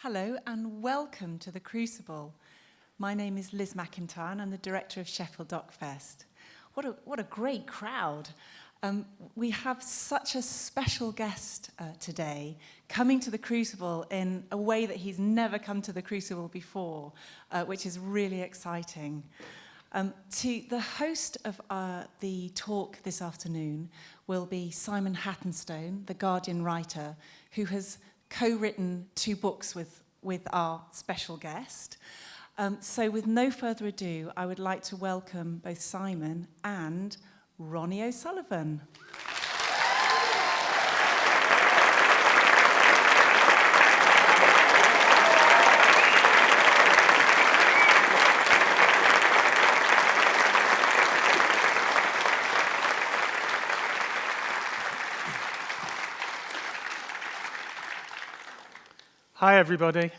Hello and welcome to the Crucible. My name is Liz McIntyre and I'm the director of Sheffield Doc Fest. What a great crowd. We have such a special guest today coming to the Crucible in a way that he's never come to the Crucible before, which is really exciting. The host of the talk this afternoon will be Simon Hattenstone, the Guardian writer, who has co-written 2 books with our special guest. So with no further ado, I would like to welcome both Simon and Ronnie O'Sullivan. Hi, everybody.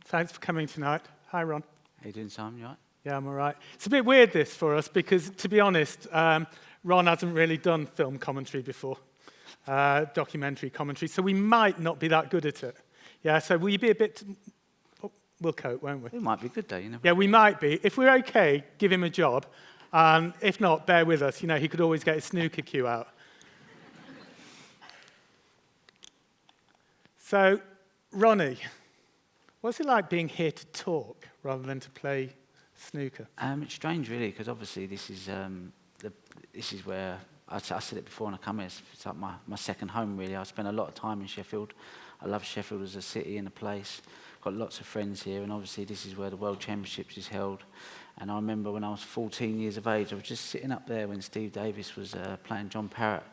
Thanks for coming tonight. Hi, Ron. How you doing, Simon? You all right? Yeah, I'm all right. It's a bit weird, this, for us, because, to be honest, Ron hasn't really done film commentary before, documentary commentary, so we might not be that good at it. Yeah, so will you be a bit... Oh, we'll cope, won't we? It might be a good day, you know. Yeah, we might be. If we're okay, give him a job. And if not, bear with us. You know, he could always get his snooker cue out. So, Ronnie, what's it like being here to talk rather than to play snooker? It's strange, really, because obviously this is where I said it before, and I come here. It's like my second home, really. I spent a lot of time in Sheffield. I love Sheffield as a city and a place. Got lots of friends here, and obviously this is where the World Championships is held. And I remember when I was 14 years of age, I was just sitting up there when Steve Davis was playing John Parrott,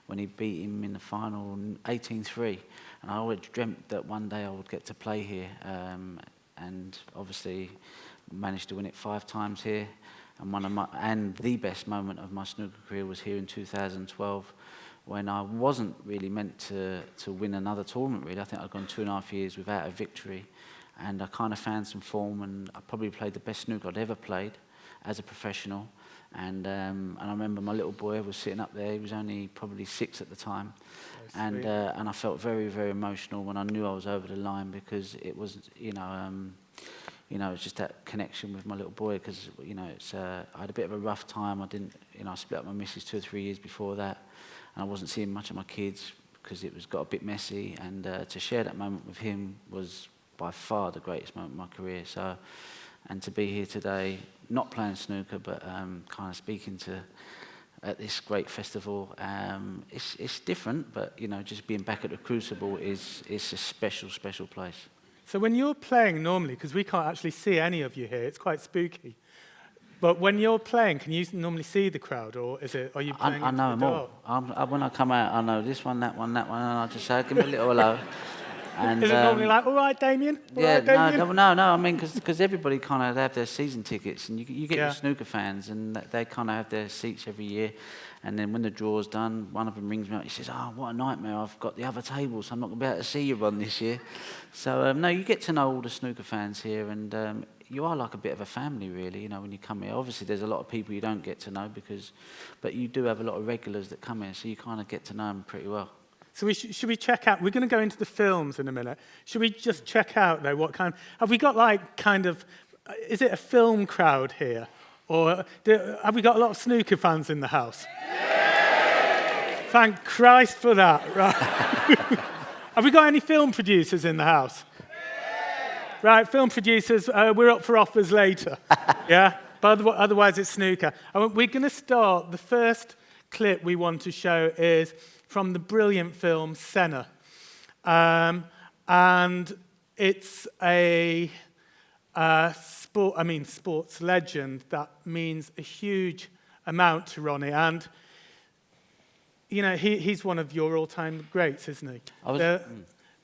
when he beat him in the final 18-3. And I always dreamt that one day I would get to play here. And obviously managed to win it 5 times here. And the best moment of my snooker career was here in 2012, when I wasn't really meant to win another tournament, really. I think I'd gone 2.5 years without a victory. And I kind of found some form, and I probably played the best snooker I'd ever played as a professional. And I remember my little boy was sitting up there. He was only probably 6 at the time. And I felt very, very emotional when I knew I was over the line, because it was, it was just that connection with my little boy. Because I had a bit of a rough time. I split up with my missus 2 or 3 years before that, and I wasn't seeing much of my kids because it got a bit messy. And to share that moment with him was by far the greatest moment of my career. So, and to be here today, not playing snooker, but kind of speaking at this great festival, it's different, but just being back at the Crucible is a special, special place. So when you're playing normally, because we can't actually see any of you here, it's quite spooky. But when you're playing, can you normally see the crowd, or are you playing? I know them all. When I come out, I know this one, that one, that one, and I just say, give me a little hello. And, is it normally like, all right, Damien? No. I mean, because everybody kind of have their season tickets, and you get your snooker fans, and they kind of have their seats every year. And then when the draw's done, one of them rings me up. He says, "Oh, what a nightmare! I've got the other table, so I'm not going to be able to see you on this year." So no, you get to know all the snooker fans here, and you are like a bit of a family, really. When you come here. Obviously, there's a lot of people you don't get to know but you do have a lot of regulars that come here, so you kind of get to know them pretty well. So should we check out? We're going to go into the films in a minute. Should we just check out, though, what kind... Have we got, is it a film crowd here? Or have we got a lot of snooker fans in the house? Yay! Thank Christ for that. Right. Have we got any film producers in the house? Yay! Right, film producers, we're up for offers later. Yeah? But otherwise, it's snooker. We're going to start. The first clip we want to show is from the brilliant film Senna. And it's a sports legend that means a huge amount to Ronnie. And, he's one of your all-time greats, isn't he?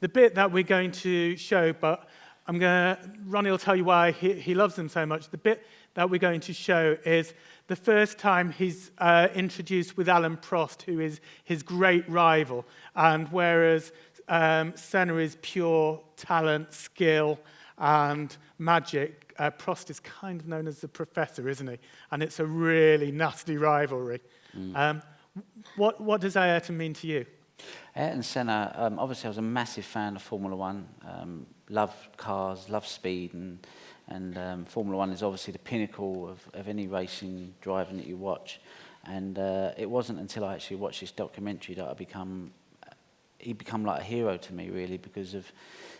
The bit that we're going to show, but Ronnie will tell you why he loves them so much. The bit that we're going to show is the first time he's introduced with Alan Prost, who is his great rival. And whereas Senna is pure talent, skill, and magic, Prost is kind of known as the professor, isn't he? And it's a really nasty rivalry. What does Ayrton mean to you? Ayrton Senna, obviously I was a massive fan of Formula One, loved cars, loved speed, and Formula One is obviously the pinnacle of any racing driving that you watch. And it wasn't until I actually watched this documentary that he become like a hero to me, really, because of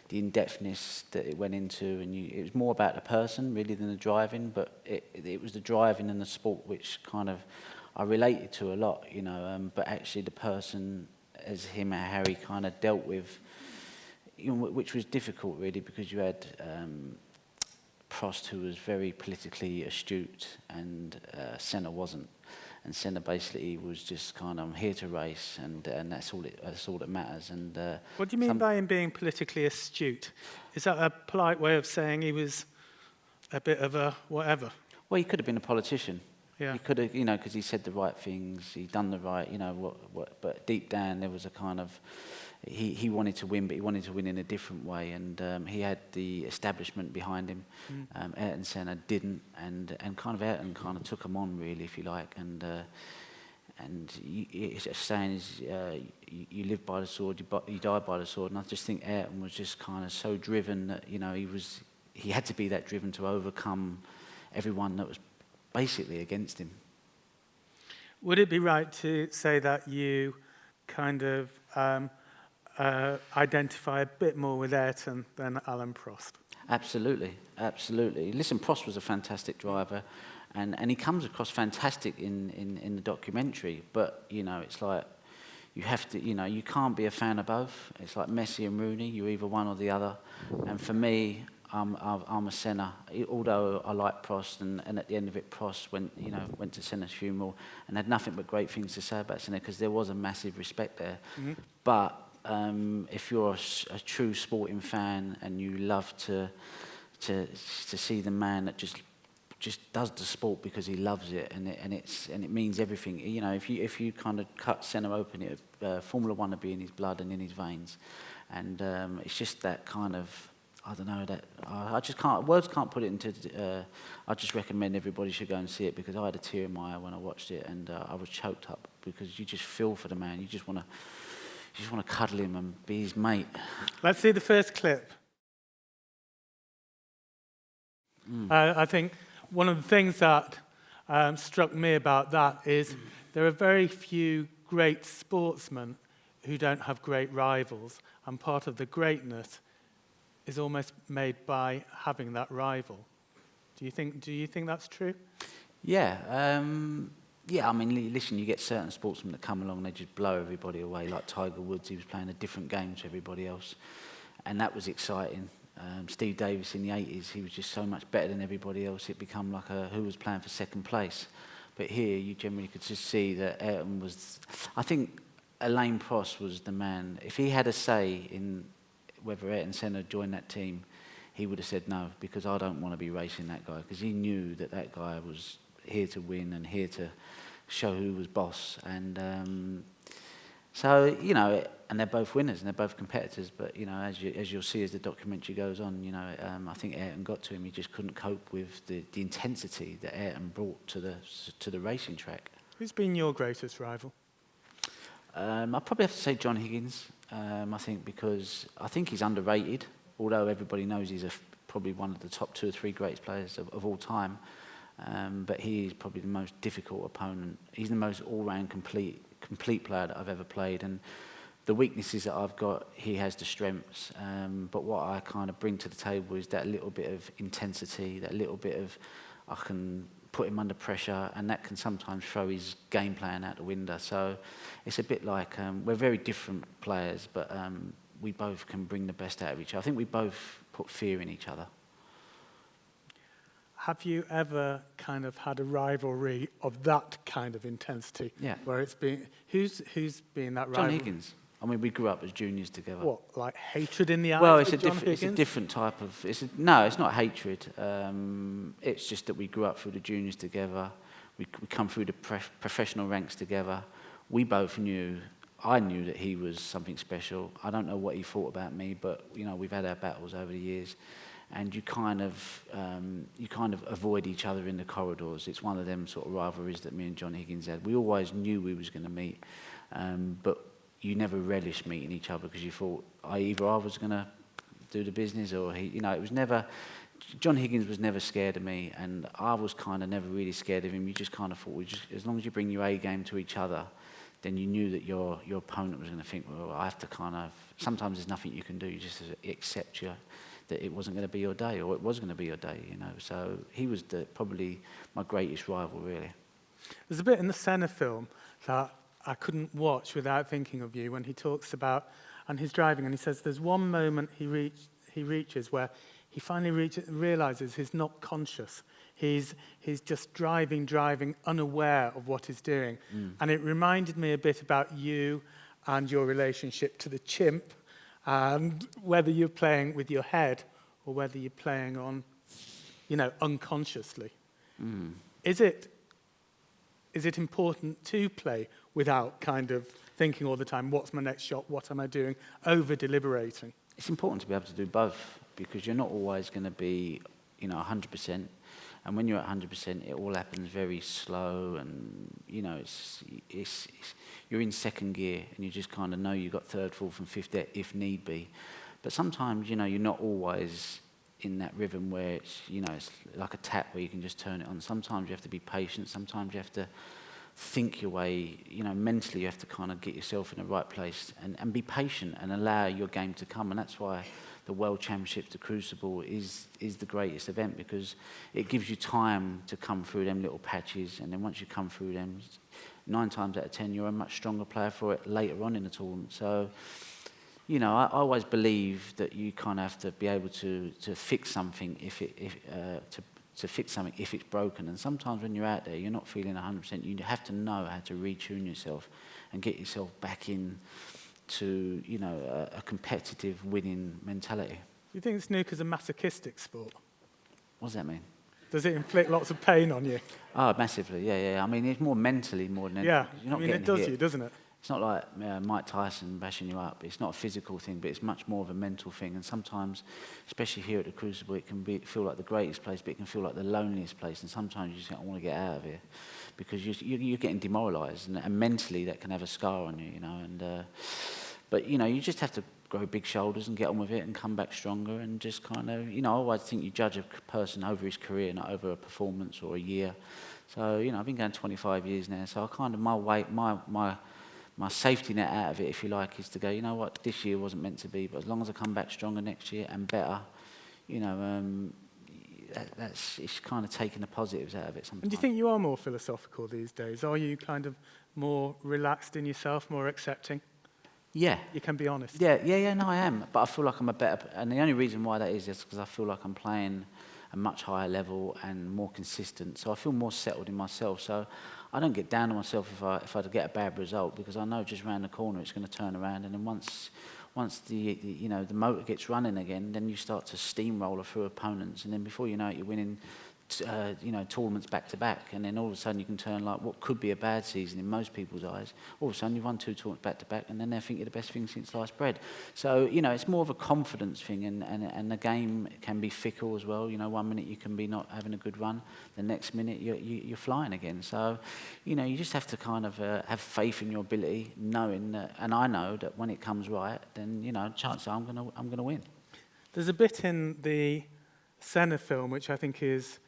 the in-depthness that it went into, and it was more about the person really than the driving, but it was the driving and the sport which kind of I related to a lot, you know, but actually the person, as him and Harry kind of dealt with, you know, which was difficult really, because you had Prost, who was very politically astute, and Senna wasn't. And Senna basically was just kind of, I'm here to race, and that's all that matters. And what do you mean by him being politically astute? Is that a polite way of saying he was a bit of a whatever? Well, he could have been a politician. Yeah. He could have, you know, because he said the right things, he done the right, you know, but deep down there was a kind of, he wanted to win, but he wanted to win in a different way, and he had the establishment behind him. Ayrton Senna didn't, and kind of Ayrton kind of took him on, really, if you like, and it's a saying is, you live by the sword, you die by the sword, and I just think Ayrton was just kind of so driven that, you know, he had to be that driven to overcome everyone that was basically against him. Would it be right to say that you kind of identify a bit more with Ayrton than Alain Prost? Absolutely, absolutely. Listen, Prost was a fantastic driver, and he comes across fantastic in the documentary, but, you know, it's like, you have to, you know, you can't be a fan of both. It's like Messi and Rooney, you're either one or the other, and for me, I'm a Senna, although I like Prost, and at the end of it, Prost went to Senna's funeral and had nothing but great things to say about Senna, because there was a massive respect there. Mm-hmm. But if you're a true sporting fan and you love to see the man that just does the sport because he loves it, and it means everything. You know, if you kind of cut Senna open, Formula One would be in his blood and in his veins, and it's just that kind of, I don't know, that I just can't, words can't put it into. I just recommend everybody should go and see it, because I had a tear in my eye when I watched it, and I was choked up, because you just feel for the man. You just want to cuddle him and be his mate. Let's see the first clip. I think one of the things that struck me about that is there are very few great sportsmen who don't have great rivals, and part of the greatness is almost made by having that rival. Do you think that's true? Yeah. Yeah, I mean, listen, you get certain sportsmen that come along, they just blow everybody away, like Tiger Woods. He was playing a different game to everybody else, and that was exciting. Steve Davis in the 80s, he was just so much better than everybody else. It became like who was playing for second place. But here, you generally could just see that Ayrton was, I think Alain Prost was the man. If he had a say in whether Ayrton Senna joined that team, he would have said no, because I don't want to be racing that guy, because he knew that guy was here to win and here to show who was boss. And so, you know, and they're both winners and they're both competitors, but, you know, as you'll see as the documentary goes on, you know, I think Ayrton got to him. He just couldn't cope with the intensity that Ayrton brought to the racing track. Who's been your greatest rival? I'd probably have to say John Higgins, I think, because I think he's underrated, although everybody knows he's probably one of the top 2 or 3 greatest players of all time. But he is probably the most difficult opponent. He's the most all-round complete player that I've ever played, and the weaknesses that I've got, he has the strengths. But what I kind of bring to the table is that little bit of intensity, that little bit of, I can put him under pressure, and that can sometimes throw his game plan out the window. So it's a bit like, we're very different players, but we both can bring the best out of each other. I think we both put fear in each other. Have you ever kind of had a rivalry of that kind of intensity? Yeah. Where it's been, who's been that rival? John Higgins. I mean, we grew up as juniors together. What, like hatred in the eyes? Well, it's a different type of. No, it's not hatred. It's just that we grew up through the juniors together. We come through the professional ranks together. We both knew. I knew that he was something special. I don't know what he thought about me, but you know, we've had our battles over the years. And you kind of avoid each other in the corridors. It's one of them sort of rivalries that me and John Higgins had. We always knew we was going to meet, but you never relished meeting each other because you thought either I was going to do the business or he, it was never, John Higgins was never scared of me, and I was kind of never really scared of him. You just kind of thought, as long as you bring your A game to each other, then you knew that your opponent was going to think, well, I have to kind of, sometimes there's nothing you can do, you just accept that it wasn't going to be your day, or it was going to be your day, So he was probably my greatest rival, really. There's a bit in the Senna film that I couldn't watch without thinking of you when he talks about, and he's driving, and he says there's one moment he reaches where he finally realizes he's not conscious. He's just driving, unaware of what he's doing. And it reminded me a bit about you and your relationship to the chimp, and whether you're playing with your head or whether you're playing on, unconsciously. Is it important to play without kind of thinking all the time, what's my next shot, what am I doing, over-deliberating? It's important to be able to do both, because you're not always going to be, 100%. And when you're at 100%, it all happens very slow, and, it's you're in second gear, and you just kind of know you've got third, fourth, and fifth if need be. But sometimes, you're not always in that rhythm where it's, it's like a tap where you can just turn it on. Sometimes you have to be patient. Sometimes you have to think your way, mentally you have to kind of get yourself in the right place and be patient and allow your game to come. And that's why the World Championships, the Crucible, is the greatest event, because it gives you time to come through them little patches, and then once you come through them, 9 times out of 10 you're a much stronger player for it later on in the tournament. So, I always believe that you kind of have to be able to fix something to fix something if it's broken. And sometimes when you're out there, you're not feeling 100%. You have to know how to retune yourself and get yourself back in to, a competitive winning mentality. Do you think snooker's a masochistic sport? What does that mean? Does it inflict lots of pain on you? Oh, massively, yeah. I mean, it's more mentally more than anything. Yeah, You're not it does hit. you, doesn't it? It's not like Mike Tyson bashing you up. It's not a physical thing, but it's much more of a mental thing. And sometimes, especially here at the Crucible, it can feel like the greatest place, but it can feel like the loneliest place. And sometimes you just think, I want to get out of here, because you're getting demoralised, and mentally that can have a scar on you, But you just have to grow big shoulders and get on with it and come back stronger, and just kind of, I always think you judge a person over his career, not over a performance or a year. So I've been going 25 years now, so I kind of my safety net out of it, if you like, is to go, what, this year wasn't meant to be, but as long as I come back stronger next year and better, it's kind of taking the positives out of it sometimes. And do you think you are more philosophical these days? Are you kind of more relaxed in yourself, more accepting? Yeah. You can be honest. Yeah, no, I am. But I feel like I'm a better... And the only reason why that is because I feel like I'm playing a much higher level and more consistent. So I feel more settled in myself. So I don't get down on myself if I get a bad result, because I know just around the corner it's going to turn around. And then once the motor gets running again, then you start to steamroller through opponents. And then before you know it, you're winning tournaments back to back, and then all of a sudden you can turn like what could be a bad season in most people's eyes. All of a sudden you've won 2 tournaments back to back, and then they think you're the best thing since sliced bread. So it's more of a confidence thing, and the game can be fickle as well. 1 minute you can be not having a good run, the next minute you're flying again. So you just have to kind of have faith in your ability, knowing that, and I know that when it comes right, then chances are I'm gonna win. There's a bit in the Senna film which I think is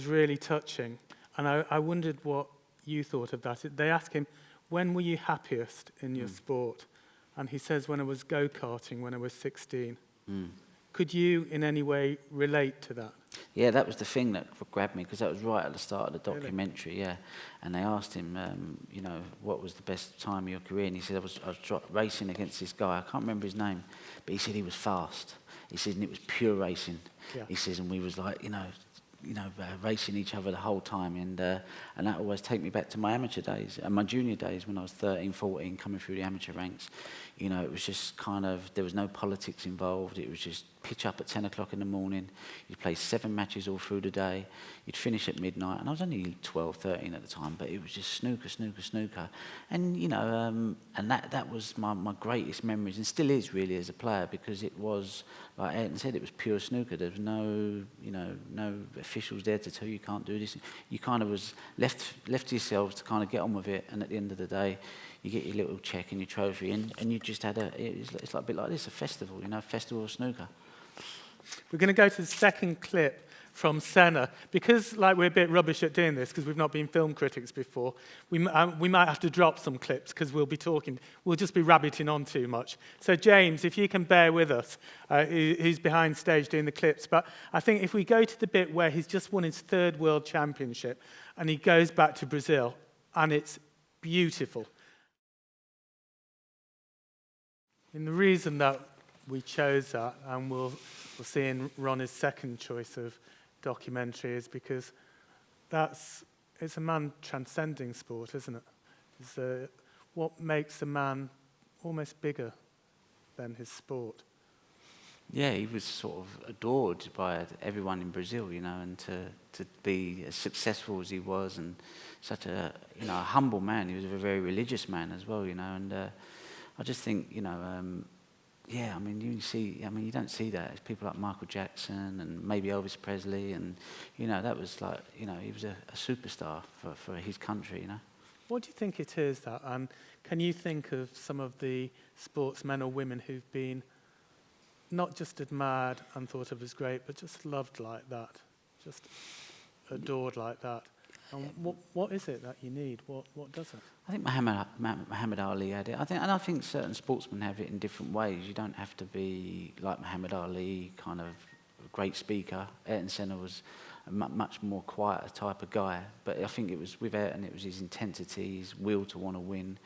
really touching, and I wondered what you thought of that. They ask him, when were you happiest in your sport? And he says, when I was go-karting, when I was 16. Could you in any way relate to that? Yeah, that was the thing that grabbed me, because that was right at the start of the documentary, really? Yeah. And they asked him, what was the best time of your career? And he said, I was racing against this guy. I can't remember his name, but he said he was fast. He said, and it was pure racing. Yeah. He says, and we was like, racing each other the whole time, and that always take me back to my amateur days and my junior days when I was 13, 14, coming through the amateur ranks. It was just kind of, there was no politics involved. It was just pitch up at 10 o'clock in the morning. You'd play 7 matches all through the day. You'd finish at midnight, and I was only 12, 13 at the time, but it was just snooker. And, and that was my greatest memories, and still is really as a player, because it was, like Ayrton said, it was pure snooker. There was no officials there to tell you can't do this. You kind of was left to yourselves to kind of get on with it, and at the end of the day, you get your little check and your trophy, and you just had it's like a bit like this, a festival, you know, festival of snooker. We're going to go to the second clip from Senna. Because like we're a bit rubbish at doing this, because we've not been film critics before, we might have to drop some clips because we'll just be rabbiting on too much. So James, if you can bear with us, who's behind stage doing the clips. But I think if we go to the bit where he's just won his 3rd World Championship and he goes back to Brazil, and it's beautiful. And the reason that we chose that, and we'll see in Ronnie's second choice of documentary, is because it's a man transcending sport, isn't it? It's what makes a man almost bigger than his sport. Yeah, he was sort of adored by everyone in Brazil, you know, and to be as successful as he was, and such a, you know, a humble man. He was a very religious man as well, you know, and I just think, you know, yeah, I mean, you don't see that. It's people like Michael Jackson and maybe Elvis Presley, and, you know, that was like, you know, he was a superstar for his country, you know. What do you think it is that, and can you think of some of the sportsmen or women who've been not just admired and thought of as great, but just loved like that, just adored like that? And what is it that you need? What does it? I think Muhammad Ali had it. I think certain sportsmen have it in different ways. You don't have to be like Muhammad Ali, kind of a great speaker. Ayrton Senna was a much more quiet type of guy. But I think it was with Ayrton, it was his intensity, his will to want to win.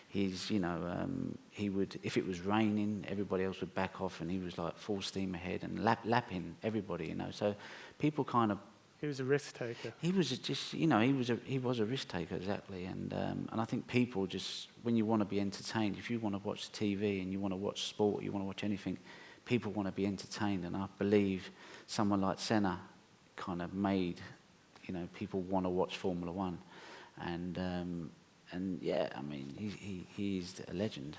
His, you know, he would, if it was raining, everybody else would back off, and he was like full steam ahead and lapping everybody, you know. So people kind of. He was a risk taker. He was just, you know, he was a risk taker, exactly. And I think people just, when you want to be entertained, if you want to watch TV and you want to watch sport, you want to watch anything, people want to be entertained. And I believe someone like Senna kind of made, you know, people want to watch Formula One. And yeah, I mean, he's a legend.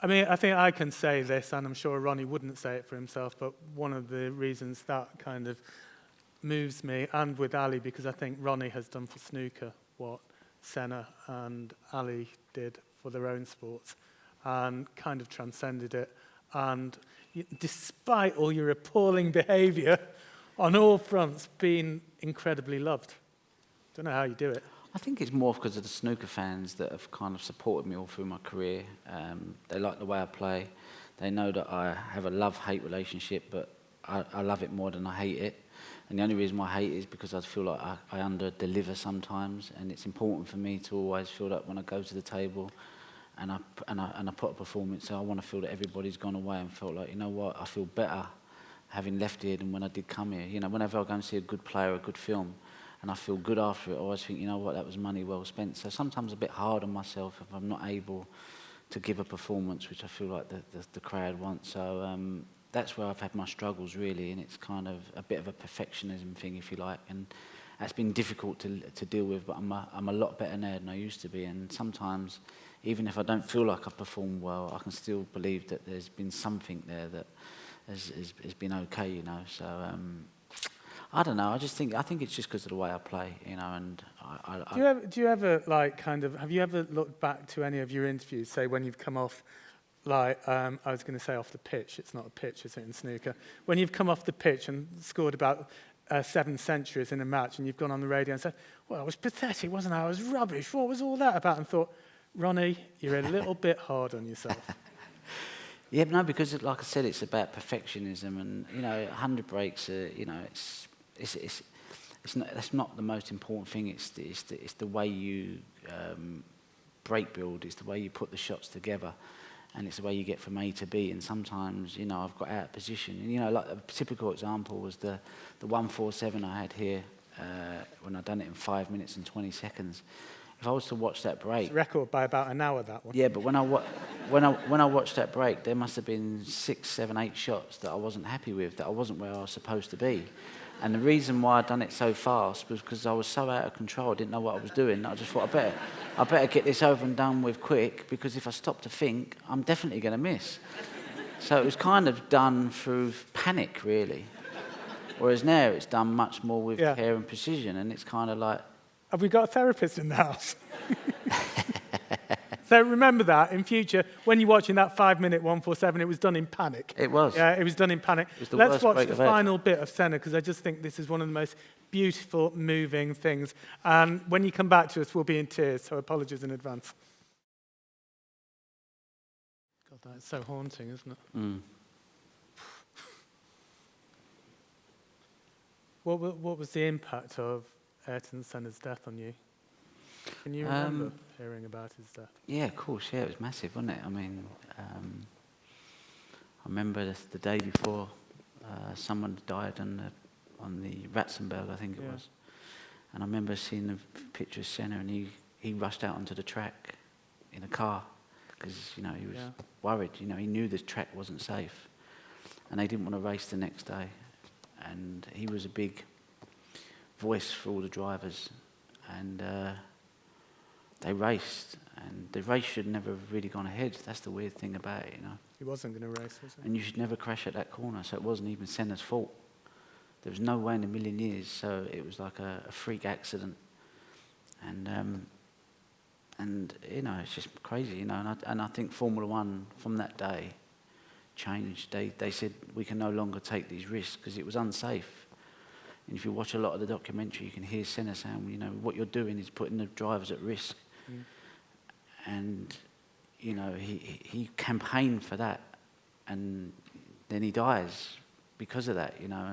I mean, I think I can say this, and I'm sure Ronnie wouldn't say it for himself, but one of the reasons that kind of moves me, and with Ali, because I think Ronnie has done for snooker what Senna and Ali did for their own sports, and kind of transcended it. And despite all your appalling behaviour on all fronts, being incredibly loved. Don't know how you do it. I think it's more because of the snooker fans that have kind of supported me all through my career. They like the way I play. They know that I have a love-hate relationship, but I love it more than I hate it. And the only reason why I hate it is because I feel like I under-deliver sometimes, and it's important for me to always feel that when I go to the table and I put a performance, so I want to feel that everybody's gone away and felt like, you know what, I feel better having left here than when I did come here. You know, whenever I go and see a good play or a good film, and I feel good after it, I always think, you know what, that was money well spent. So sometimes a bit hard on myself if I'm not able to give a performance which I feel like the crowd wants. So that's where I've had my struggles, really, and it's kind of a bit of a perfectionism thing, if you like, and that's been difficult to deal with, but I'm a lot better now than I used to be, and sometimes, even if I don't feel like I performed well, I can still believe that there's been something there that has been okay, you know, so I don't know, I think it's just because of the way I play, you know, and Do you ever like kind of, have you ever looked back to any of your interviews, say when you've come off, like, I was going to say off the pitch, it's not a pitch, is it, in snooker? When you've come off the pitch and scored about 7 centuries in a match, and you've gone on the radio and said, well, it was pathetic, wasn't I? It was rubbish. What was all that about? And thought, Ronnie, you're a little bit hard on yourself. Yeah, no, because like I said, it's about perfectionism, and, you know, 100 breaks, you know, that's not the most important thing. It's the way you break build. It's the way you put the shots together, and it's the way you get from A to B. And sometimes, you know, I've got out of position. And, you know, like a typical example was the 147 I had here when I done it in 5 minutes and 20 seconds. If I was to watch that break, It's a record by about an hour, that one. yeah, but when I watched that break, there must have been 6, 7, 8 shots that I wasn't happy with, that I wasn't where I was supposed to be. And the reason why I'd done it so fast was because I was so out of control, I didn't know what I was doing. I just thought, I better get this over and done with quick, because if I stop to think, I'm definitely going to miss. So it was kind of done through panic, really. Whereas now it's done much more with care and precision, and it's kind of like... Have we got a therapist in the house? So remember that in future, when you're watching that 5-minute 147, it was done in panic. It was. Yeah, it was done in panic. It was the Let's worst watch break the I've had. final bit of Senna, because I just think this is one of the most beautiful, moving things. And when you come back to us, we'll be in tears, so apologies in advance. God, that's so haunting, isn't it? Mm. What was the impact of Ayrton Senna's death on you? Can you remember hearing about his death? Yeah, of course. Yeah, it was massive, wasn't it? I mean, I remember the day before someone died on the Ratzenberg, I think it was. And I remember seeing the picture of Senna, and he rushed out onto the track in a car because, you know, he was worried. You know, he knew the track wasn't safe, and they didn't want to race the next day. And he was a big voice for all the drivers, and they raced, and the race should never have really gone ahead. That's the weird thing about it, you know. He wasn't going to race, was he? And you should never crash at that corner, so it wasn't even Senna's fault. There was no way in a million years, so it was like a freak accident. And you know, it's just crazy, you know, and I think Formula One from that day changed. They said we can no longer take these risks because it was unsafe. And if you watch a lot of the documentary, you can hear Senna saying, you know, what you're doing is putting the drivers at risk. Mm. And, you know, he campaigned for that, and then he dies because of that, you know,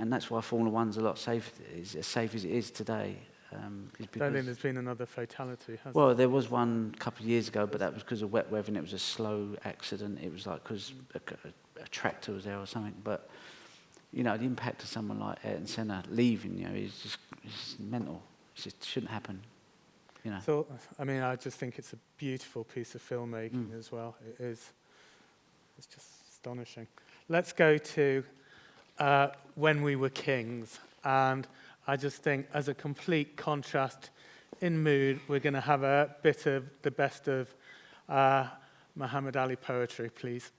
and that's why Formula One's a lot safer, is as safe as it is today. Don't think there's been another fatality, has well, there was one a couple of years ago, but that was because of wet weather, and it was a slow accident. It was like because a tractor was there or something. But, you know, the impact of someone like Ayrton Senna leaving, you know, is just mental. It just shouldn't happen, you know. So, I mean, I just think it's a beautiful piece of filmmaking as well. It is. It's just astonishing. Let's go to When We Were Kings. And I just think, as a complete contrast in mood, we're going to have a bit of the best of Muhammad Ali poetry, please.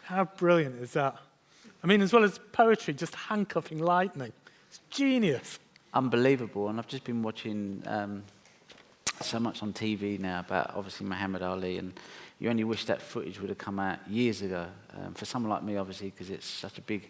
How brilliant is that? I mean, as well as poetry, just handcuffing lightning. It's genius. Unbelievable. And I've just been watching so much on TV now about, obviously, Muhammad Ali, and you only wish that footage would have come out years ago. For someone like me, obviously, because it's such a big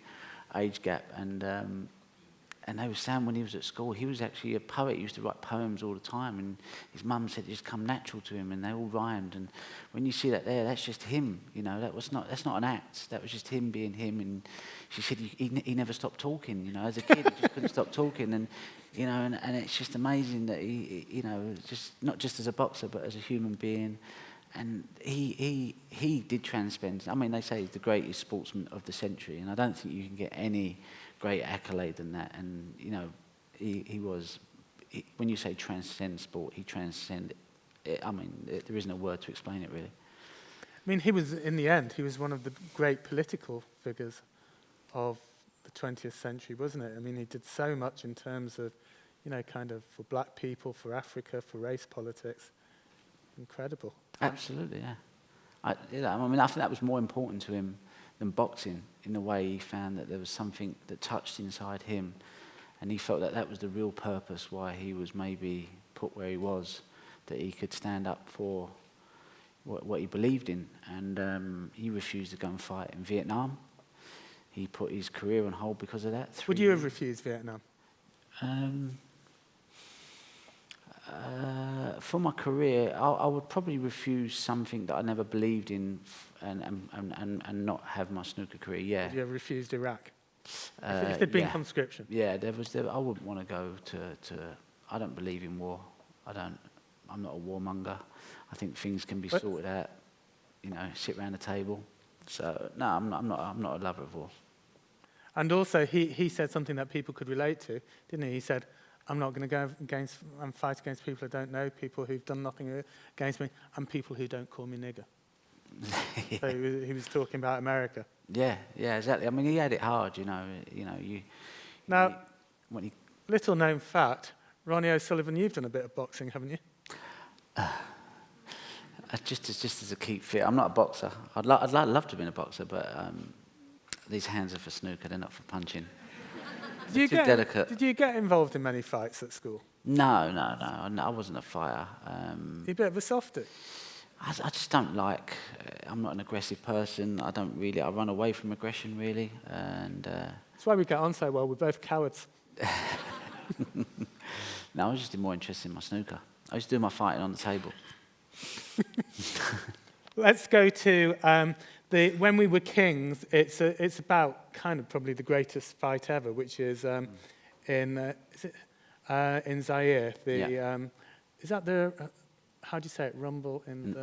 age gap. And they were saying when he was at school, he was actually a poet. He used to write poems all the time, and his mum said it just come natural to him, and they all rhymed. And when you see that there, that's just him, you know. That's not an act. That was just him being him. And she said he never stopped talking, you know. As a kid, he just couldn't stop talking, and you know, and it's just amazing that he, you know, just not just as a boxer, but as a human being. And he did transcend. I mean, they say he's the greatest sportsman of the century, and I don't think you can get any great accolade than that. And you know, he was. When you say transcend sport, he transcended. I mean, there isn't a word to explain it really. I mean, he was, in the end, he was one of the great political figures of the 20th century, wasn't it? I mean, he did so much in terms of, you know, kind of for black people, for Africa, for race politics. Incredible. Absolutely, yeah. I mean, I think that was more important to him than boxing, in the way he found that there was something that touched inside him, and he felt that that was the real purpose why he was maybe put where he was, that he could stand up for what he believed in. And he refused to go and fight in Vietnam. He put his career on hold because of that. Would you have refused Vietnam? For my career, I would probably refuse something that I never believed in, and not have my snooker career. Yeah. Would you have refused Iraq? If there'd been conscription? Yeah, I wouldn't want to go to. I don't believe in war. I'm not a warmonger. I think things can be sorted out. You know, sit around the table. So no, I'm not a lover of war. And also, he said something that people could relate to, didn't he? He said, I'm not going to go against and fight against people I don't know, people who've done nothing against me, and people who don't call me nigger. Yeah. So he was talking about America. Yeah, exactly. I mean, he had it hard, you know. Now, little known fact, Ronnie O'Sullivan, you've done a bit of boxing, haven't you? Just as a keep fit. I'm not a boxer. I'd love to have been a boxer, but these hands are for snooker, they're not for punching. Too delicate. Did you get involved in many fights at school? No, I wasn't a fighter. You're a bit of a softie. I just don't like. I'm not an aggressive person. I run away from aggression really, and. That's why we get on so well. We're both cowards. No, I was just more interested in my snooker. I used to do my fighting on the table. Let's go to When We Were Kings. It's about kind of probably the greatest fight ever, which is in Zaire. Is that the how do you say it? Rumble in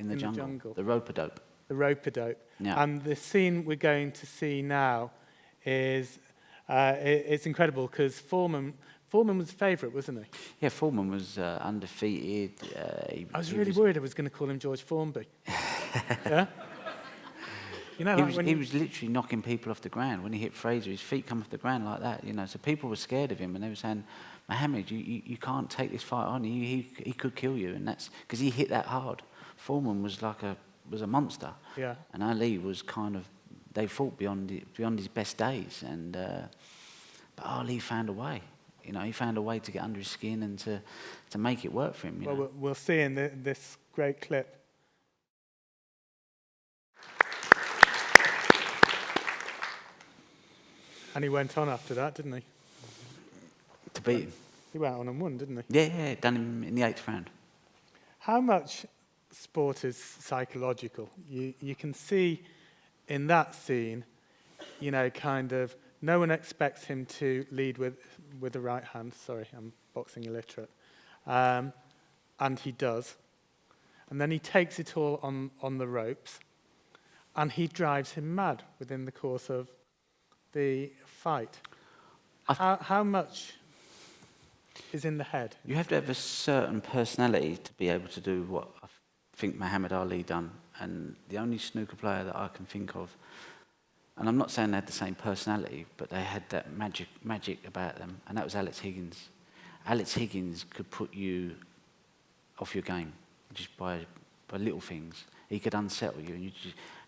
the jungle. The rope-a-dope. The rope-a-dope. Yeah. And the scene we're going to see now is it's incredible because Foreman was the favourite, wasn't he? Yeah, Foreman was undefeated. I was really worried I was going to call him George Formby. Yeah? You know, he was literally knocking people off the ground. When he hit Fraser, his feet come off the ground like that. You know, so people were scared of him, and they were saying, "Mohammed, you can't take this fight on. He could kill you." And that's because he hit that hard. Foreman was was a monster. Yeah. And Ali was kind of, they fought beyond his best days, and but Ali found a way. You know, he found a way to get under his skin and to make it work for him. You know? We'll see in this great clip. And he went on after that, didn't he? To beat him. He went on and won, didn't he? Yeah, done him in the 8th round. How much sport is psychological? You can see in that scene, you know, kind of, no one expects him to lead with the right hand. Sorry, I'm boxing illiterate. And he does. And then he takes it all on the ropes, and he drives him mad within the course of the fight. How much is in the head? You have to have a certain personality to be able to do what I think Muhammad Ali done. And the only snooker player that I can think of, and I'm not saying they had the same personality, but they had that magic about them, and that was Alex Higgins. Alex Higgins could put you off your game just by little things. He could unsettle you,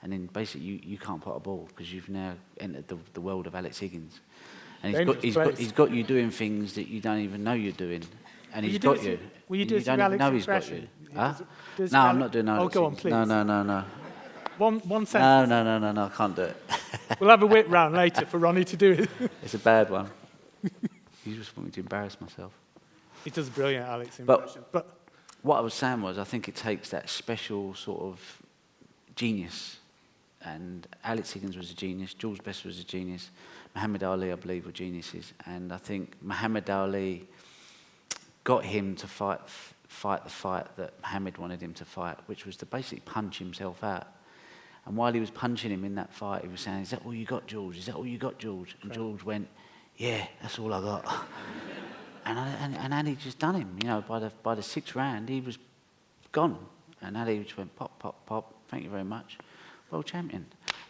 and then basically you can't put a ball because you've now entered the world of Alex Higgins. And he's got you doing things that you don't even know you're doing, and he's got you. Will you do don't even know he's got you. Huh? No, I'm not doing Alex. Oh, go on, please. No. One sentence. No, I can't do it. We'll have a whip round later for Ronnie to do it. It's a bad one. You just want me to embarrass myself. He does a brilliant Alex impression. But what I was saying was, I think it takes that special sort of genius. And Alex Higgins was a genius. Jules Best was a genius. Muhammad Ali, I believe, were geniuses. And I think Muhammad Ali got him to fight the fight that Muhammad wanted him to fight, which was to basically punch himself out. And while he was punching him in that fight, he was saying, "Is that all you got, George? Is that all you got, George?" And George went, "Yeah, that's all I got." and Ali just done him. You know, by the 6th round, he was gone. And Ali just went, "Pop, pop, pop. Thank you very much. World champion."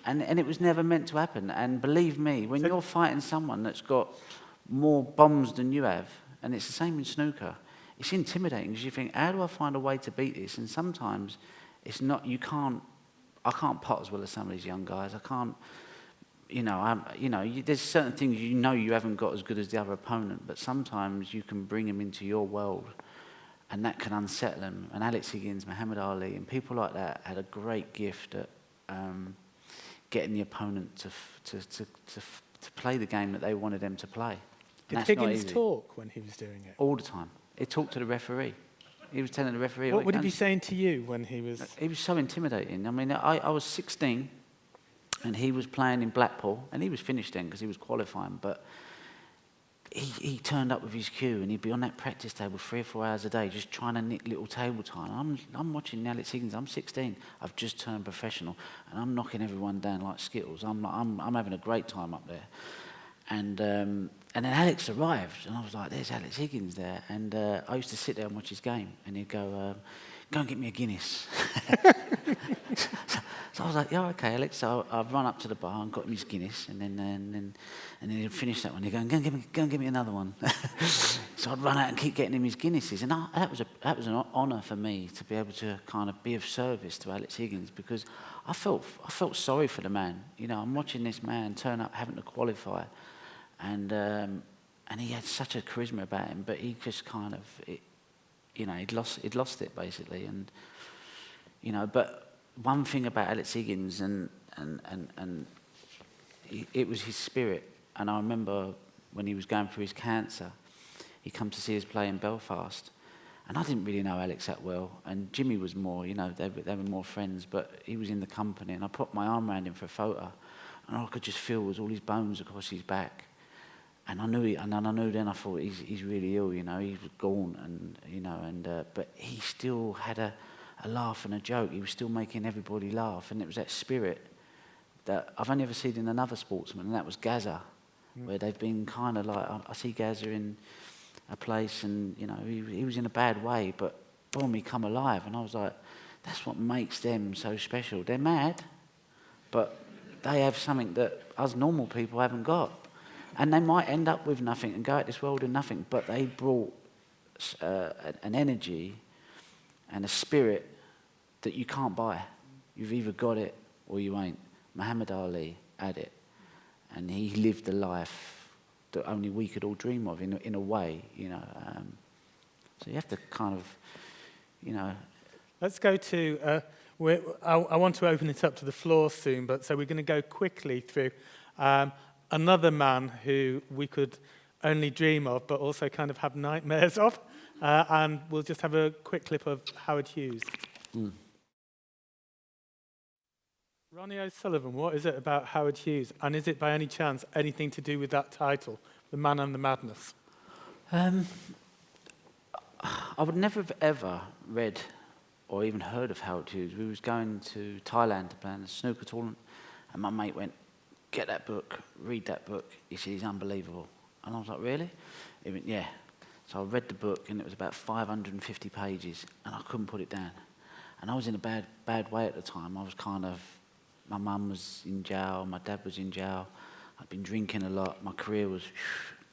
And it was never meant to happen. And believe me, when you're fighting someone that's got more bombs than you have, and it's the same in snooker, it's intimidating because you think, how do I find a way to beat this? And sometimes it's not, I can't pot as well as some of these young guys. I can't, there's certain things you haven't got as good as the other opponent, but sometimes you can bring them into your world and that can unsettle them. And Alex Higgins, Muhammad Ali, and people like that had a great gift at getting the opponent to play the game that they wanted them to play. Did Higgins talk when he was doing it? All the time. He talked to the referee. He was telling the referee. What would he be saying to you when he was... He was so intimidating. I mean, I was 16 and he was playing in Blackpool, and he was finished then because he was qualifying, but he turned up with his cue and he'd be on that practice table 3 or 4 hours a day just trying to nick little table time. I'm watching Alex Higgins. I'm 16. I've just turned professional and I'm knocking everyone down like Skittles. I'm having a great time up there. And then Alex arrived, and I was like, "There's Alex Higgins there." And I used to sit there and watch his game, and he'd go, "Go and get me a Guinness." So I was like, "Yeah, okay, Alex." So I'd run up to the bar and got him his Guinness, and then he'd finish that one. He'd go and get me another one. So I'd run out and keep getting him his Guinnesses, and that was an honour for me to be able to kind of be of service to Alex Higgins, because I felt sorry for the man. You know, I'm watching this man turn up having to qualify. And he had such a charisma about him, but he just kind of, he'd lost it basically. And but one thing about Alex Higgins and it was his spirit. And I remember when he was going through his cancer, he come to see us play in Belfast. And I didn't really know Alex that well. And Jimmy was more, they were more friends, but he was in the company. And I put my arm around him for a photo. And all I could just feel was all his bones across his back. And I knew then, I thought, he's really ill, he was gaunt, but he still had a laugh and a joke. He was still making everybody laugh. And it was that spirit that I've only ever seen in another sportsman, and that was Gazza, where they've been kind of like, I see Gazza in a place, and he was in a bad way, but boom, he come alive. And I was like, that's what makes them so special. They're mad, but they have something that us normal people haven't got. And they might end up with nothing and go out this world with nothing, but they brought an energy and a spirit that you can't buy. You've either got it or you ain't. Muhammad Ali had it, and he lived a life that only we could all dream of in a way, So you have to kind of, Let's go to, I want to open it up to the floor soon, but so we're going to go quickly through another man who we could only dream of, but also kind of have nightmares of. And we'll just have a quick clip of Howard Hughes. Ronnie O'Sullivan, what is it about Howard Hughes? And is it by any chance anything to do with that title, The Man and the Madness? I would never have ever read or even heard of Howard Hughes. We was going to Thailand to play in a snooker tournament, and my mate went, get that book, read that book. He said, he's unbelievable. And I was like, really? He went, yeah. So I read the book, and it was about 550 pages, and I couldn't put it down. And I was in a bad way at the time. I was kind of, my mum was in jail, my dad was in jail. I'd been drinking a lot. My career was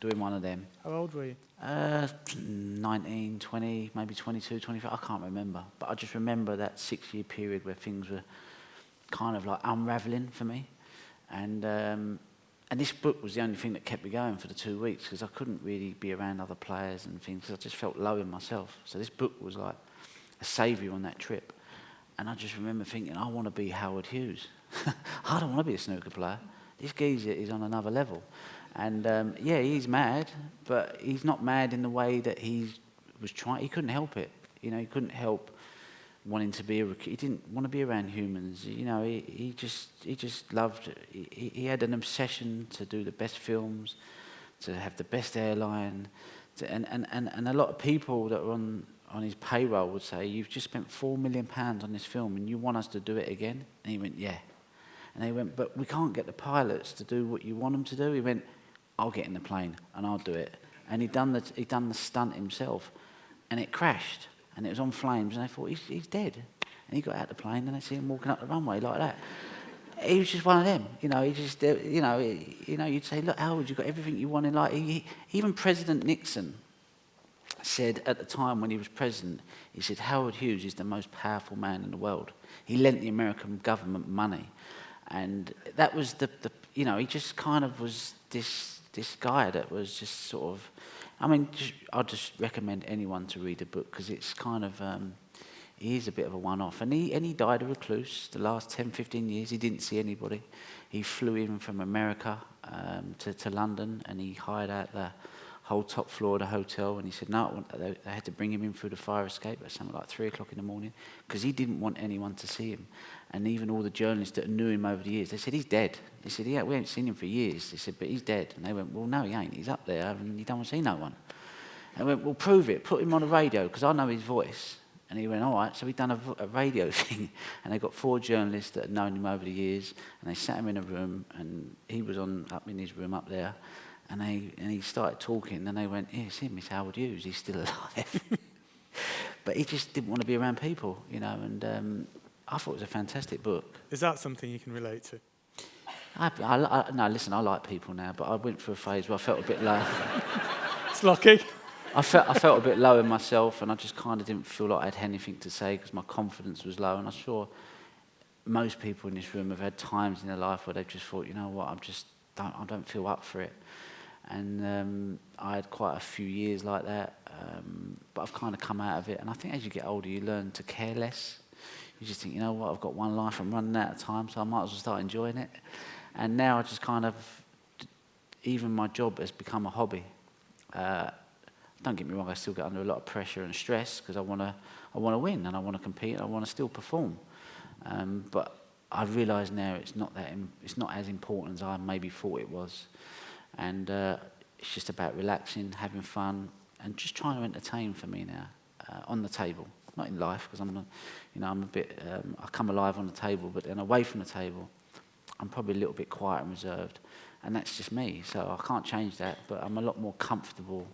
doing one of them. How old were you? 19, 20, maybe 22, 25. I can't remember. But I just remember that 6-year period where things were kind of like unravelling for me. And this book was the only thing that kept me going for the 2 weeks, because I couldn't really be around other players and things, because I just felt low in myself. So this book was like a saviour on that trip. And I just remember thinking, I want to be Howard Hughes. I don't want to be a snooker player. This geezer is on another level. And yeah, he's mad, but he's not mad in the way that he was trying. He couldn't help it. He couldn't help wanting to be he didn't want to be around humans. He just loved. He had an obsession to do the best films, to have the best airline, and a lot of people that were on his payroll would say, "You've just spent £4 million on this film, and you want us to do it again?" And he went, "Yeah." And they went, "But we can't get the pilots to do what you want them to do." He went, "I'll get in the plane and I'll do it." And he'd done the stunt himself, and it crashed, and it was on flames, and they thought he's dead. And he got out the plane, and they see him walking up the runway like that. He was just one of them, He just, you'd say, "Look, Howard, you've got everything you want in life." Even President Nixon said at the time when he was president, he said, "Howard Hughes is the most powerful man in the world. He lent the American government money." And that was he just kind of was this guy that was just sort of, I'd just recommend anyone to read the book, because it's kind of, he is a bit of a one-off. And he died a recluse. The last 10, 15 years, he didn't see anybody. He flew in from America to London, and he hired out the whole top floor of the hotel, and he said, no, they had to bring him in through the fire escape at something like 3 o'clock in the morning, because he didn't want anyone to see him. And even all the journalists that knew him over the years, they said, he's dead. They said, yeah, we haven't seen him for years. They said, but he's dead. And they went, well, no, he ain't. He's up there, and he don't want to see no one. And they went, well, prove it. Put him on the radio, because I know his voice. And he went, all right. So he'd done a radio thing, and they got 4 journalists that had known him over the years, and they sat him in a room, and he was up in his room up there, and he started talking, and they went, yeah, it's him, it's Howard Hughes, he's still alive. But he just didn't want to be around people, and I thought it was a fantastic book. Is that something you can relate to? No, listen, I like people now, but I went through a phase where I felt a bit low. It's lucky. I felt a bit low in myself, and I just kind of didn't feel like I had anything to say, because my confidence was low. And I'm sure most people in this room have had times in their life where they've just thought, you know what, I don't feel up for it. And I had quite a few years like that, but I've kind of come out of it. And I think as you get older, you learn to care less. You just think, you know what, I've got one life, I'm running out of time, so I might as well start enjoying it. And now I just kind of, even my job has become a hobby. Don't get me wrong, I still get under a lot of pressure and stress because I want to win and I want to compete and I want to still perform. But I realise now it's not as important as I maybe thought it was. And it's just about relaxing, having fun, and just trying to entertain for me now on the table, not in life, because I'm a bit. I come alive on the table, but then away from the table, I'm probably a little bit quiet and reserved, and that's just me. So I can't change that, but I'm a lot more comfortable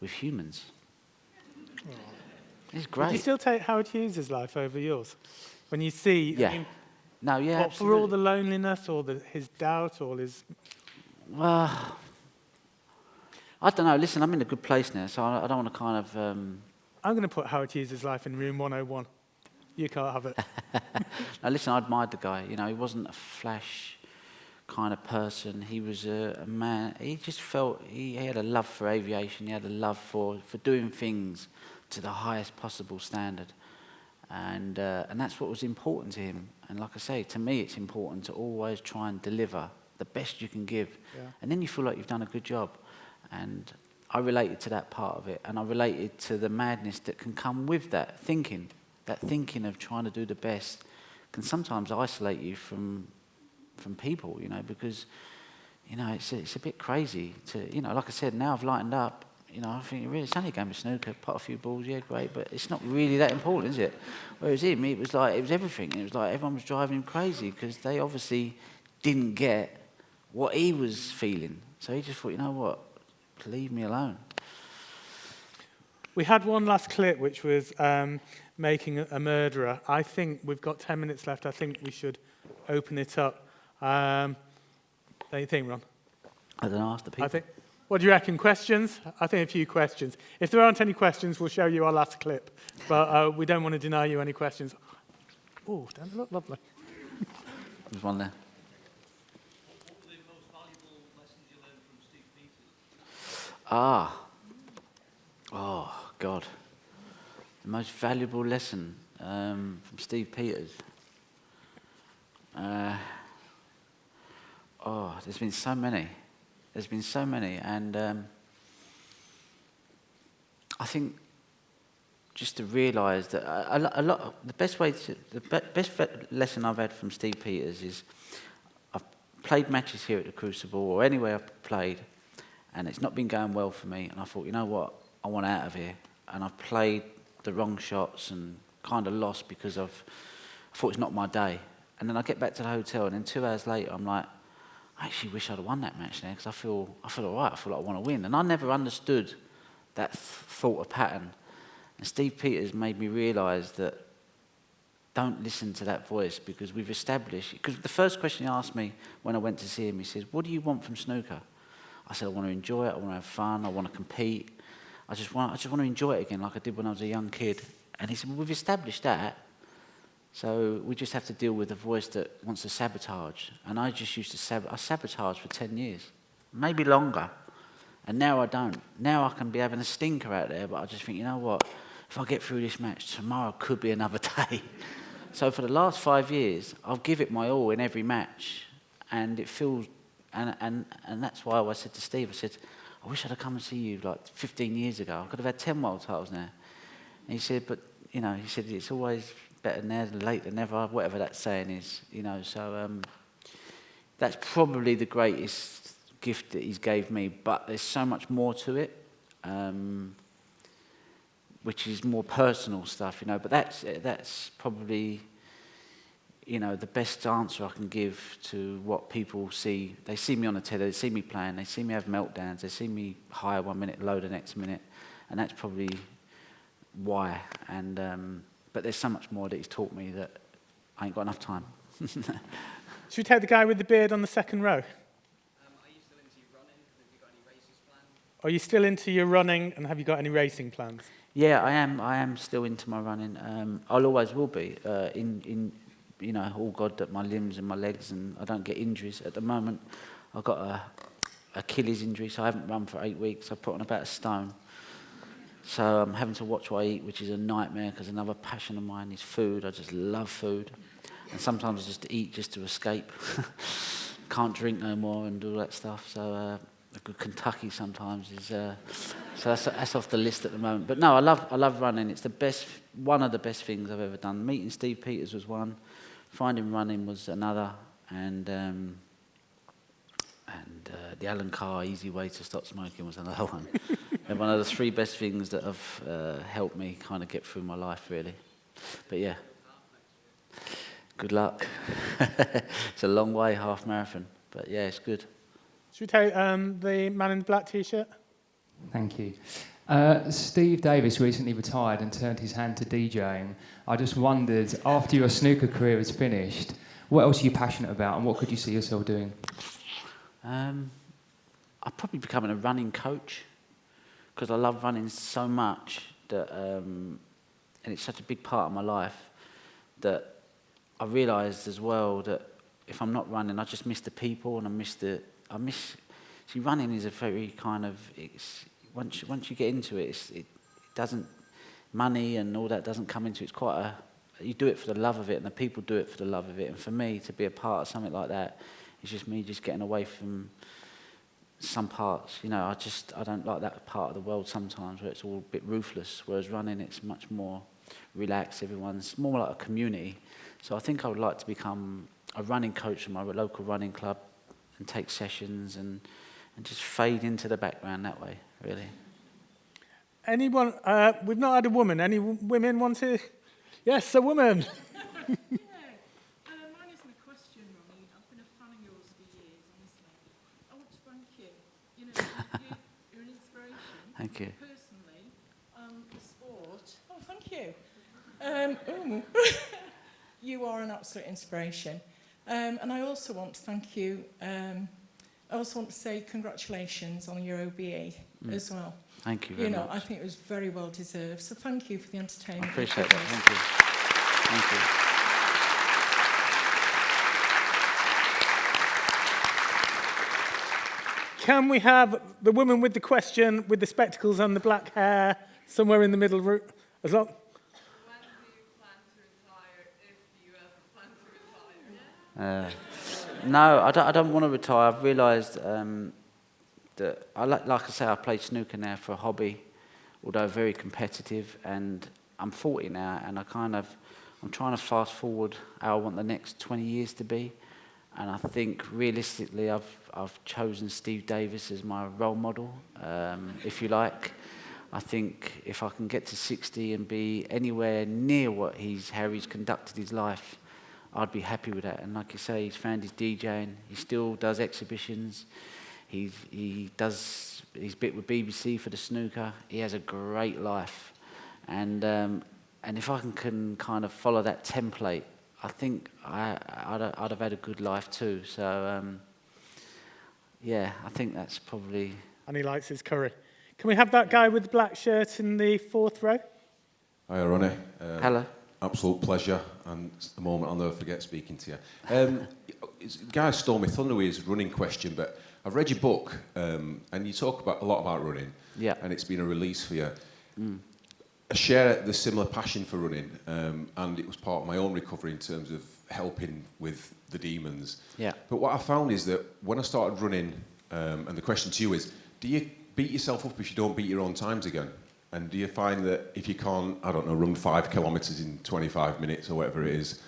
with humans. Aww. It's great. Would you still take Howard Hughes' life over yours? When you see, yeah, I mean, no, yeah, for all the loneliness or his doubt or his. Well, I don't know. Listen, I'm in a good place now, so I don't want to kind of. I'm going to put Howard Hughes' life in room 101. You can't have it. Now, listen, I admired the guy. You know, he wasn't a flash kind of person. He was a man. He just felt he had a love for aviation. He had a love for doing things to the highest possible standard, and that's what was important to him. And like I say, to me, it's important to always try and deliver the best you can give, and then you feel like you've done a good job. And I related to that part of it, and I related to the madness that can come with that thinking of trying to do the best can sometimes isolate you from people, you know, because, you know, it's a bit crazy to, you know, like I said, now I've lightened up, you know, I think really it's only a game of snooker, pot a few balls, yeah, great, but it's not really that important, is it? Whereas him, it was everything. It was like everyone was driving him crazy because they obviously didn't get what he was feeling. So he just thought, you know what, leave me alone. We had one last clip, which was making a murderer. I think we've got 10 minutes left. I think we should open it up. Don't you think, Ron? I don't know, ask the people. What do you reckon? Questions? I think a few questions. If there aren't any questions, we'll show you our last clip. But we don't want to deny you any questions. Oh, doesn't it look lovely? There's one there. Oh, God. The most valuable lesson from Steve Peters. There's been so many. And I think just to realise that the best lesson I've had from Steve Peters is I've played matches here at the Crucible or anywhere I've played, and it's not been going well for me, and I thought, you know what, I want out of here. And I've played the wrong shots and kind of lost because I thought it's not my day. And then I get back to the hotel, and then 2 hours later, I'm like, I actually wish I'd have won that match now because I feel all right. I feel like I want to win. And I never understood that thought or pattern. And Steve Peters made me realise that don't listen to that voice because we've established. Because the first question he asked me when I went to see him, he says, "What do you want from snooker?" I said, "I want to enjoy it. I want to have fun. I want to compete. I just want to enjoy it again like I did when I was a young kid." And he said, "Well, we've established that. So we just have to deal with a voice that wants to sabotage." And I just used to I sabotaged for 10 years, maybe longer. And now I don't. Now I can be having a stinker out there, but I just think, you know what? If I get through this match, tomorrow could be another day. So for the last 5 years, I'll give it my all in every match. And it feels, and that's why I said to Steve, I said, "I wish I'd have come and see you like 15 years ago. I could have had 10 world titles now." And he said, "But, you know," he said, "it's always better now than late than never," whatever that saying is, you know. So that's probably the greatest gift that he's gave me. But there's so much more to it, which is more personal stuff, you know. But that's probably, you know, the best answer I can give to what people see. They see me on the telly, they see me playing, they see me have meltdowns, they see me high 1 minute, low the next minute, and that's probably why. And but there's so much more that he's taught me that I ain't got enough time. Should we take the guy with the beard on the second row? Are you still into running? Have you got any races planned? Are you still into your running, and have you got any racing plans? Yeah, I am still into my running. I'll always will be. You know, all God that my limbs and my legs and I don't get injuries. At the moment, I've got Achilles injury, so I haven't run for 8 weeks. I've put on about a stone. So I'm having to watch what I eat, which is a nightmare, because another passion of mine is food. I just love food. And sometimes I just eat just to escape. Can't drink no more and do all that stuff. So a good Kentucky sometimes is... so that's off the list at the moment. But no, I love running. It's one of the best things I've ever done. Meeting Steve Peters was one. Finding running was another. And the Alan Carr Easy Way to Stop Smoking was another one. They're one of the 3 best things that have helped me kind of get through my life, really. But yeah, good luck. It's a long way, half marathon, but yeah, it's good. Should we take the man in the black T-shirt? Thank you. Steve Davis recently retired and turned his hand to DJing. I just wondered, after your snooker career is finished, what else are you passionate about and what could you see yourself doing? I'd probably becoming a running coach, because I love running so much that, and it's such a big part of my life, that I realised as well that if I'm not running, I just miss the people, and see, running is a very kind of, once you get into it, it doesn't, money and all that doesn't come into it. It's quite you do it for the love of it, and the people do it for the love of it. And for me, to be a part of something like that, it's just me just getting away from some parts. You know, I don't like that part of the world sometimes where it's all a bit ruthless, whereas running, it's much more relaxed. Everyone's more like a community. So I think I would like to become a running coach in my local running club and take sessions and just fade into the background that way, really. Anyone? We've not had a woman. Any women want to? Yes, a woman. Mine isn't a question, Ronnie. I've been a fan of yours for years, honestly. I want to thank you. You know, you're an inspiration. Thank you. Personally, the sport. Oh, thank you. You are an absolute inspiration. And I also want to thank you. I also want to say congratulations on your OBE as well. Thank you very much. I think it was very well deserved. So thank you for the entertainment. I appreciate that. Thank you. Thank you. Can we have the woman with the question, with the spectacles and the black hair, somewhere in the middle room? As long. When do you plan to retire, if you ever plan to retire? No, I don't want to retire. I've realised that, like I say, I play snooker now for a hobby, although very competitive, and I'm 40 now, and I'm trying to fast forward how I want the next 20 years to be, and I think realistically I've chosen Steve Davis as my role model, if you like. I think if I can get to 60 and be anywhere near how he's conducted his life, I'd be happy with that. And like you say, he's found his DJing. He still does exhibitions. He does his bit with BBC for the snooker. He has a great life. And if I can kind of follow that template, I think I'd have had a good life too. So, yeah, I think that's probably... And he likes his curry. Can we have that guy with the black shirt in the 4th row? Hi, Ronnie. Hello. Absolute pleasure, and it's a moment I'll never forget speaking to you. Guy stole my thunder with his running question, but I've read your book, and you talk a lot about running, Yeah. and it's been a release for you. I share the similar passion for running, and it was part of my own recovery in terms of helping with the demons. Yeah. But what I found is that when I started running, and the question to you is, do you beat yourself up if you don't beat your own times again? And do you find that if you can't, I don't know, run 5 kilometres in 25 minutes or whatever it is,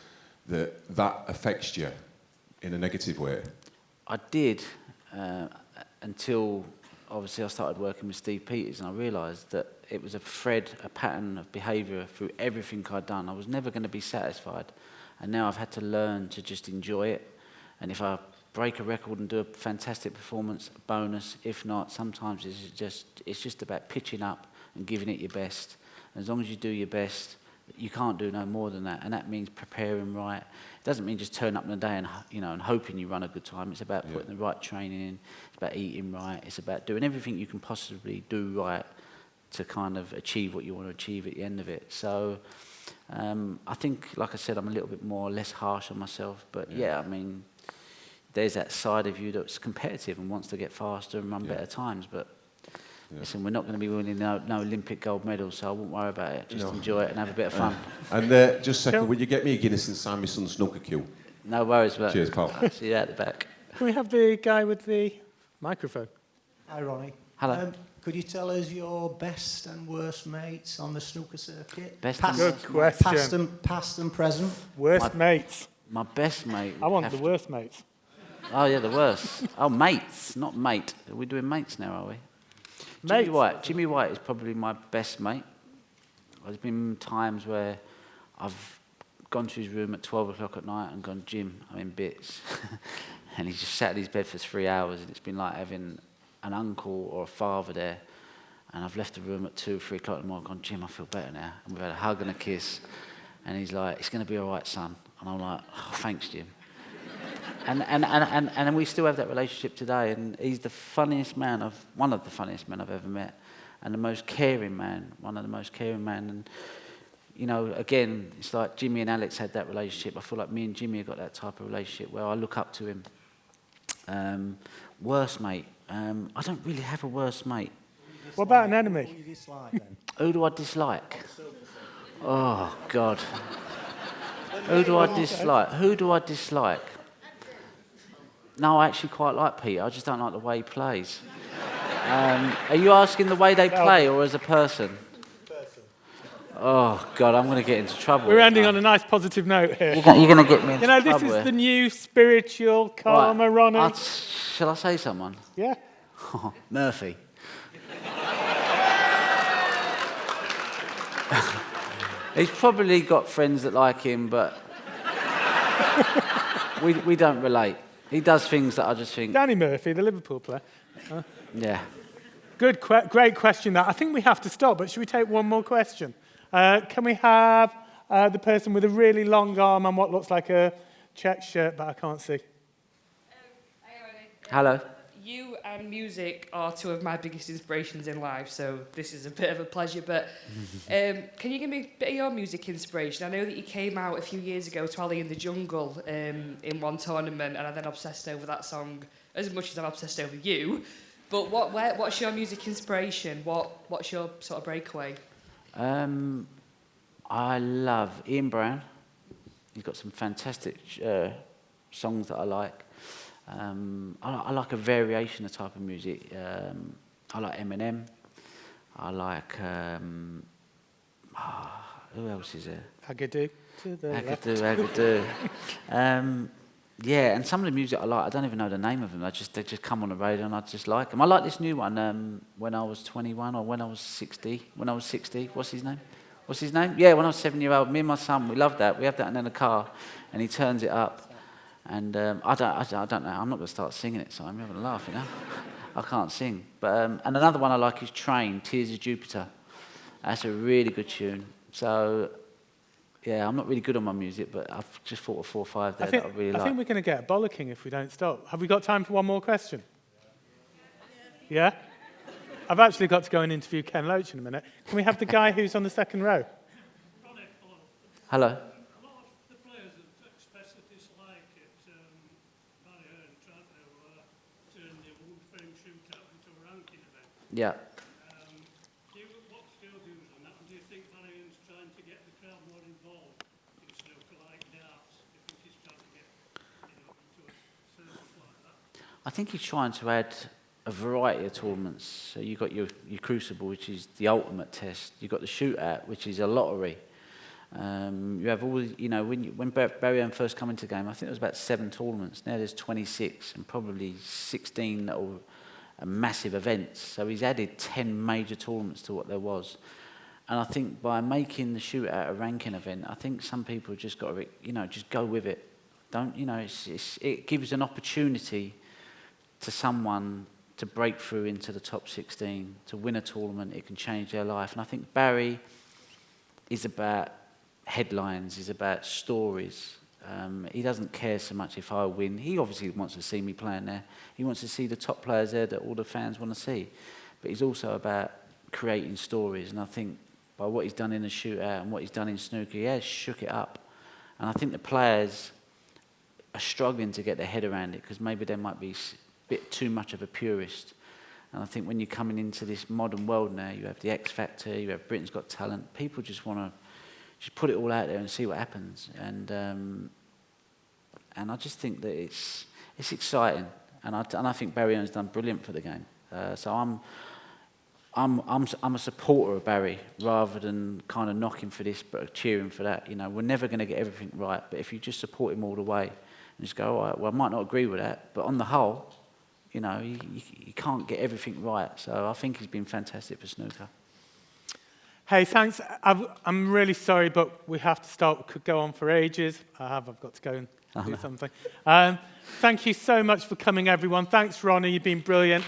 that affects you in a negative way? I did, until obviously I started working with Steve Peters, and I realised that it was a pattern of behaviour through everything I'd done. I was never going to be satisfied, and now I've had to learn to just enjoy it. And if I break a record and do a fantastic performance, bonus. If not, sometimes it's just about pitching up and giving it your best. And as long as you do your best, you can't do no more than that. And that means preparing right. It doesn't mean just turn up in the day and hoping you run a good time. It's about putting the right training in. It's about eating right. It's about doing everything you can possibly do right to kind of achieve what you want to achieve at the end of it. So I think, like I said, I'm a little bit less harsh on myself. But yeah, I mean, there's that side of you that's competitive and wants to get faster and run better times. But listen, we're not going to be winning no Olympic gold medals, so I won't worry about it. Just enjoy it and have a bit of fun. And just a second, will you get me a Guinness and sign my son's snooker queue? No worries, but Cheers, pal. See you at the back. Can we have the guy with the microphone? Hi, Ronnie. Hello. Could you tell us your best and worst mates on the snooker circuit? Best past, and Good question. Past and present. Worst mates. My best mate. I want the worst mates. Oh yeah, the worst. Oh, mates, not mate. Are we doing mates now, are we? Mates. Jimmy White is probably my best mate. There's been times where I've gone to his room at 12 o'clock at night and gone, Jim, I'm in bits. And he's just sat in his bed for 3 hours, and it's been like having an uncle or a father there. And I've left the room at 2, 3 o'clock in the morning, gone, Jim, I feel better now. And we've had a hug and a kiss. And he's like, it's going to be all right, son. And I'm like, oh, thanks, Jim. And we still have that relationship today. And he's the funniest man one of the funniest men I've ever met. And the most caring man, one of the most caring men. And, you know, again, it's like Jimmy and Alex had that relationship. I feel like me and Jimmy have got that type of relationship where I look up to him. Worst mate. I don't really have a worst mate. What about an enemy? Who do you dislike then? Who do I dislike? Oh, God. Who do I dislike? Who do I dislike? No, I actually quite like Peter. I just don't like the way he plays. Are you asking the way they play or as a person? Oh, God, I'm going to get into trouble. We're ending on a nice positive note here. You're going to get me into trouble. This is the new spiritual karma, Ronnie. Shall I say someone? Yeah. Oh, Murphy. He's probably got friends that like him, but we don't relate. He does things that I just think... Danny Murphy, the Liverpool player. Yeah. Great question, that. I think we have to stop, but should we take one more question? Can we have the person with a really long arm and what looks like a check shirt, but I can't see? Hello. You and music are two of my biggest inspirations in life, so this is a bit of a pleasure. But can you give me a bit of your music inspiration? I know that you came out a few years ago to Ali in the Jungle in one tournament, and I then obsessed over that song as much as I'm obsessed over you. But what's your music inspiration? What's your sort of breakaway? I love Ian Brown. He's got some fantastic songs that I like. I like a variation of type of music. I like Eminem. I like... who else is there? Agadoo. Agadoo. Yeah, and some of the music I like, I don't even know the name of them. They just come on the radio and I just like them. I like this new one, When I Was 21 or When I Was 60. When I Was 60, what's his name? Yeah, when I was 7-year-old, me and my son, we loved that. We have that in the car, and he turns it up. And I don't know. I'm not going to start singing it, so I'm having a laugh, you know. I can't sing. But and another one I like is Train, Tears of Jupiter. That's a really good tune. So, yeah, I'm not really good on my music, but I've just thought of 4 or 5 there that I really like. I think we're going to get a bollocking if we don't stop. Have we got time for one more question? Yeah? I've actually got to go and interview Ken Loach in a minute. Can we have the guy who's on the second row? Hello. Yeah. What's your views on that? Do you think Marian's trying to get the crowd more involved in snooker like darts? Do you think he's trying to get into a circle like that? I think he's trying to add a variety of tournaments. So you've got your Crucible, which is the ultimate test. You've got the shootout, which is a lottery. You have all, you know, when Barry first came into the game, I think there was about 7 tournaments. Now there's 26 and probably 16 that are massive events. So he's added 10 major tournaments to what there was. And I think by making the shootout a ranking event, I think some people just got to, you know, just go with it. Don't, you know, it gives an opportunity to someone to break through into the top 16, to win a tournament. It can change their life. And I think Barry is about headlines, is about stories. He doesn't care so much if I win. He obviously wants to see me playing there. He wants to see the top players there that all the fans want to see. But he's also about creating stories. And I think by what he's done in the shootout and what he's done in snooker, he has shook it up. And I think the players are struggling to get their head around it because maybe they might be a bit too much of a purist. And I think when you're coming into this modern world now, you have the X Factor, you have Britain's Got Talent. People just want to just put it all out there and see what happens. And I just think that it's exciting. And I think Barry Earn's done brilliant for the game. So I'm a supporter of Barry rather than kind of knocking for this but cheering for that. You know, we're never going to get everything right, but if you just support him all the way and just go, all right, well, I might not agree with that, but on the whole, you know, you can't get everything right. So I think he's been fantastic for snooker. Hey, thanks. I'm really sorry, but we have to start. We could go on for ages. I've got to go and do something. Thank you so much for coming, everyone. Thanks, Ronnie. You've been brilliant.